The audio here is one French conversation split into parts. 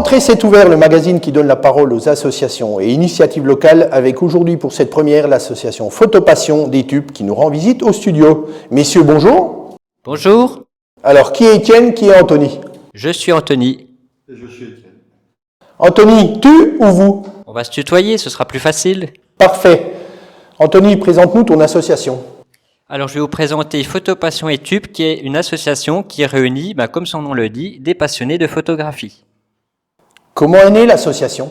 Rentrée, c'est ouvert, le magazine qui donne la parole aux associations et initiatives locales, avec aujourd'hui pour cette première l'association Photopassion d'Étup qui nous rend visite au studio. Messieurs, bonjour. Bonjour. Alors, qui est Étienne, qui est Anthony? Je suis Anthony. Et je suis Étienne. Anthony, tu ou vous? On va se tutoyer, ce sera plus facile. Parfait. Anthony, présente-nous ton association. Alors je vais vous présenter Photopassion Étup, qui est une association qui réunit, comme son nom le dit, des passionnés de photographie. Comment est née l'association?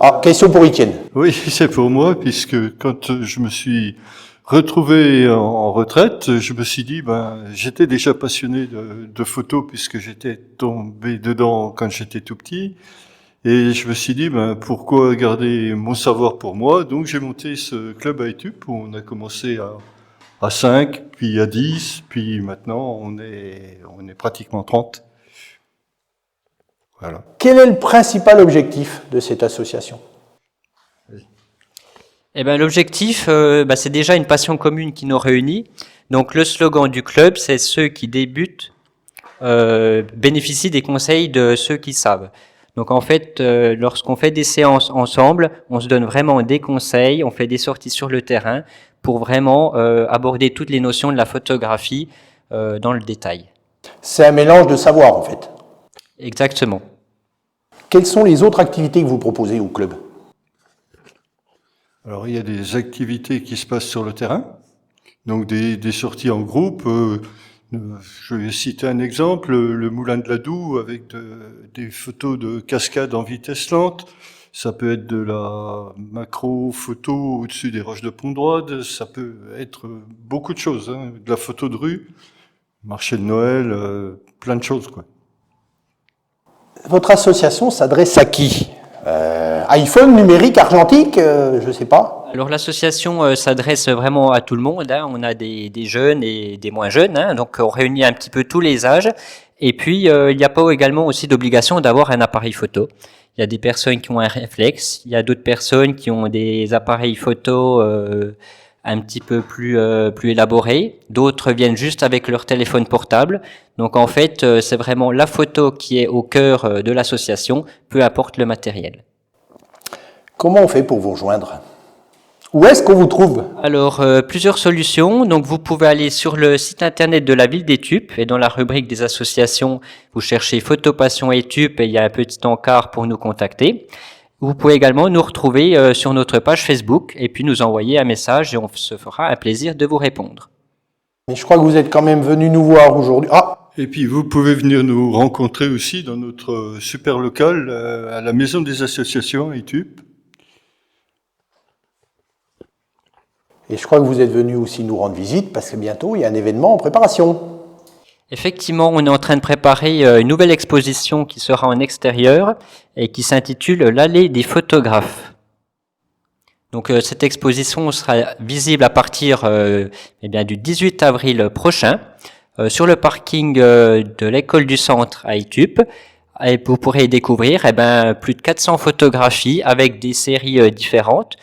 Ah, question pour Étienne. Oui, c'est pour moi, puisque quand je me suis retrouvé en retraite, je me suis dit, j'étais déjà passionné de photos, puisque j'étais tombé dedans quand j'étais tout petit. Et je me suis dit, pourquoi garder mon savoir pour moi? Donc j'ai monté ce club à Étup, où on a commencé à 5, puis à 10, puis maintenant on est pratiquement 30. Voilà. Quel est le principal objectif de cette association? L'objectif, c'est déjà une passion commune qui nous réunit. Donc le slogan du club, c'est ceux qui débutent bénéficient des conseils de ceux qui savent. Donc en fait, lorsqu'on fait des séances ensemble, on se donne vraiment des conseils, on fait des sorties sur le terrain pour vraiment aborder toutes les notions de la photographie dans le détail. C'est un mélange de savoir en fait. Exactement. Quelles sont les autres activités que vous proposez au club? Alors, il y a des activités qui se passent sur le terrain, donc des sorties en groupe. Je vais citer un exemple, le Moulin de la Doue avec des photos de cascades en vitesse lente. Ça peut être de la macro-photo au-dessus des roches de Pont-d'Oide. Ça peut être beaucoup de choses, de la photo de rue, marché de Noël, plein de choses, quoi. Votre association s'adresse à qui? iPhone, numérique, argentique, je ne sais pas. Alors l'association s'adresse vraiment à tout le monde. On a des jeunes et des moins jeunes, donc on réunit un petit peu tous les âges. Et puis il n'y a pas également aussi d'obligation d'avoir un appareil photo. Il y a des personnes qui ont un réflexe, il y a d'autres personnes qui ont des appareils photo un petit peu plus élaborés. D'autres viennent juste avec leur téléphone portable. Donc en fait, c'est vraiment la photo qui est au cœur de l'association, peu importe le matériel. Comment on fait pour vous rejoindre? Où est-ce qu'on vous trouve? Alors, plusieurs solutions. Donc, vous pouvez aller sur le site internet de la ville d'Étup et dans la rubrique des associations, vous cherchez Photopassion Étup et il y a un petit encart pour nous contacter. Vous pouvez également nous retrouver sur notre page Facebook et puis nous envoyer un message et on se fera un plaisir de vous répondre. Mais je crois que vous êtes quand même venu nous voir aujourd'hui. Ah! Et puis vous pouvez venir nous rencontrer aussi dans notre super local à la Maison des Associations à Étup. Et je crois que vous êtes venu aussi nous rendre visite parce que bientôt il y a un événement en préparation. Effectivement, on est en train de préparer une nouvelle exposition qui sera en extérieur et qui s'intitule l'Allée des photographes. Donc cette exposition sera visible à partir du 18 avril prochain sur le parking de l'école du centre à Étup. Et vous pourrez y découvrir plus de 400 photographies avec des séries différentes.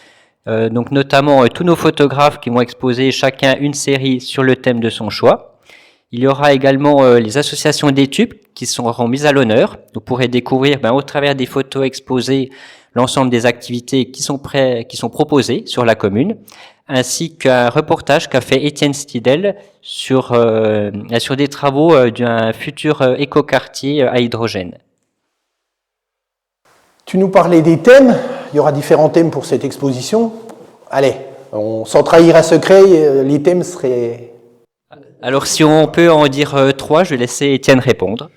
Donc notamment tous nos photographes qui vont exposer chacun une série sur le thème de son choix. Il y aura également les associations d'Étup qui seront mises à l'honneur. Vous pourrez découvrir au travers des photos exposées l'ensemble des activités qui sont proposées sur la commune, ainsi qu'un reportage qu'a fait Étienne Stidel sur des travaux d'un futur écoquartier à hydrogène. Tu nous parlais des thèmes. Il y aura différents thèmes pour cette exposition. Allez, sans trahir un secret, les thèmes seraient... Alors si on peut en dire 3, je vais laisser Étienne répondre.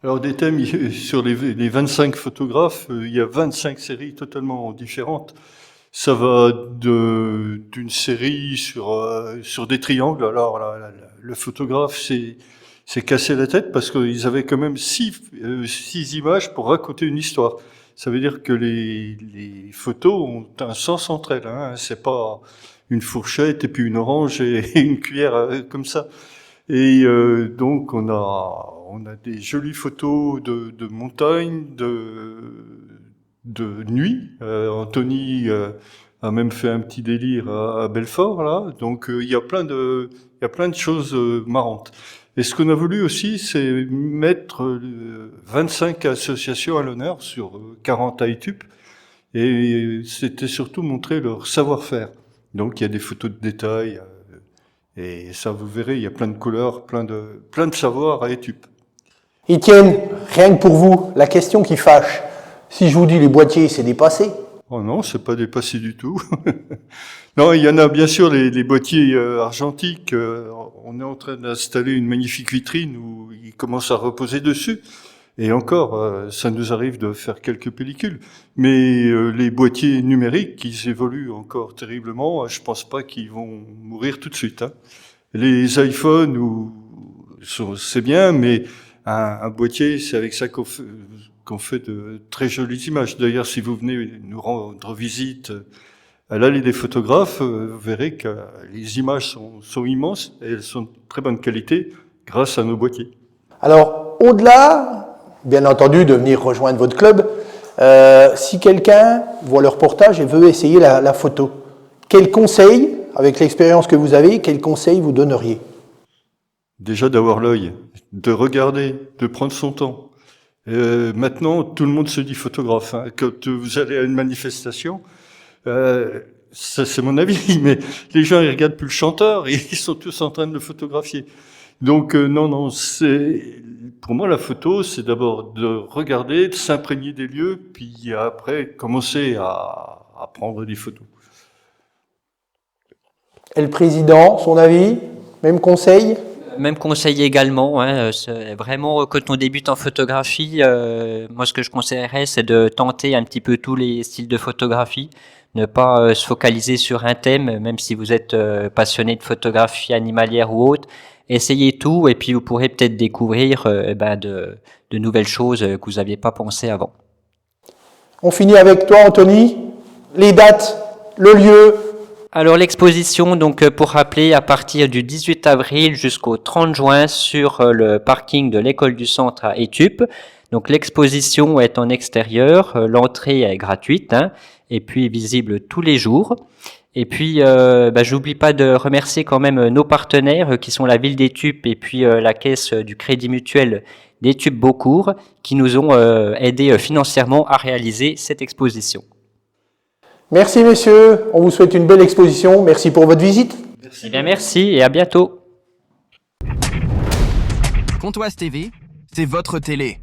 Alors des thèmes, sur les 25 photographes, il y a 25 séries totalement différentes. Ça va d'une série sur des triangles. Alors le photographe s'est cassé la tête parce qu'ils avaient quand même 6 images pour raconter une histoire. Ça veut dire que les photos ont un sens entre elles. C'est pas une fourchette et puis une orange et une cuillère comme ça. Et donc on a des jolies photos de montagne, de nuit. Anthony a même fait un petit délire à Belfort là. Donc il y a plein de choses marrantes. Et ce qu'on a voulu aussi, c'est mettre 25 associations à l'honneur sur 40 à Etup. Et c'était surtout montrer leur savoir-faire. Donc il y a des photos de détails, et ça vous verrez, il y a plein de couleurs, plein de savoirs à Etup. Étienne, rien que pour vous, la question qui fâche. Si je vous dis les boîtiers, c'est dépassé. Oh non, c'est pas dépassé du tout. Non, il y en a bien sûr les boîtiers argentiques. On est en train d'installer une magnifique vitrine où ils commencent à reposer dessus. Et encore, ça nous arrive de faire quelques pellicules. Mais les boîtiers numériques, ils évoluent encore terriblement. Je pense pas qu'ils vont mourir tout de suite. Hein. Les iPhones, c'est bien, mais un boîtier, c'est avec ça qu'on fait de très jolies images. D'ailleurs, si vous venez nous rendre visite à l'allée des photographes, vous verrez que les images sont immenses et elles sont de très bonne qualité grâce à nos boîtiers. Alors, au-delà, bien entendu, de venir rejoindre votre club, si quelqu'un voit le reportage et veut essayer la photo, quel conseil, avec l'expérience que vous avez, quel conseil vous donneriez? Déjà d'avoir l'œil, de regarder, de prendre son temps. Maintenant, tout le monde se dit photographe. Hein. Quand vous allez à une manifestation, ça c'est mon avis, mais les gens ils regardent plus le chanteur et ils sont tous en train de le photographier. Donc non, pour moi la photo, c'est d'abord de regarder, de s'imprégner des lieux, puis après commencer à prendre des photos. Et le président, son avis, même conseil? Même conseil également, hein, c'est vraiment quand on débute en photographie, moi ce que je conseillerais c'est de tenter un petit peu tous les styles de photographie, ne pas se focaliser sur un thème, même si vous êtes passionné de photographie animalière ou autre, essayez tout et puis vous pourrez peut-être découvrir de nouvelles choses que vous n'aviez pas pensé avant. On finit avec toi Anthony, les dates, le lieu. Alors l'exposition, donc pour rappeler, à partir du 18 avril jusqu'au 30 juin sur le parking de l'école du centre à Etup. Donc l'exposition est en extérieur, l'entrée est gratuite hein, et puis visible tous les jours. Et puis j'oublie pas de remercier quand même nos partenaires qui sont la ville d'Etup et puis la caisse du Crédit Mutuel d'Etup Beaucourt qui nous ont aidés financièrement à réaliser cette exposition. Merci messieurs, on vous souhaite une belle exposition, merci pour votre visite. Eh bien merci et à bientôt. Comtoise TV, c'est votre télé.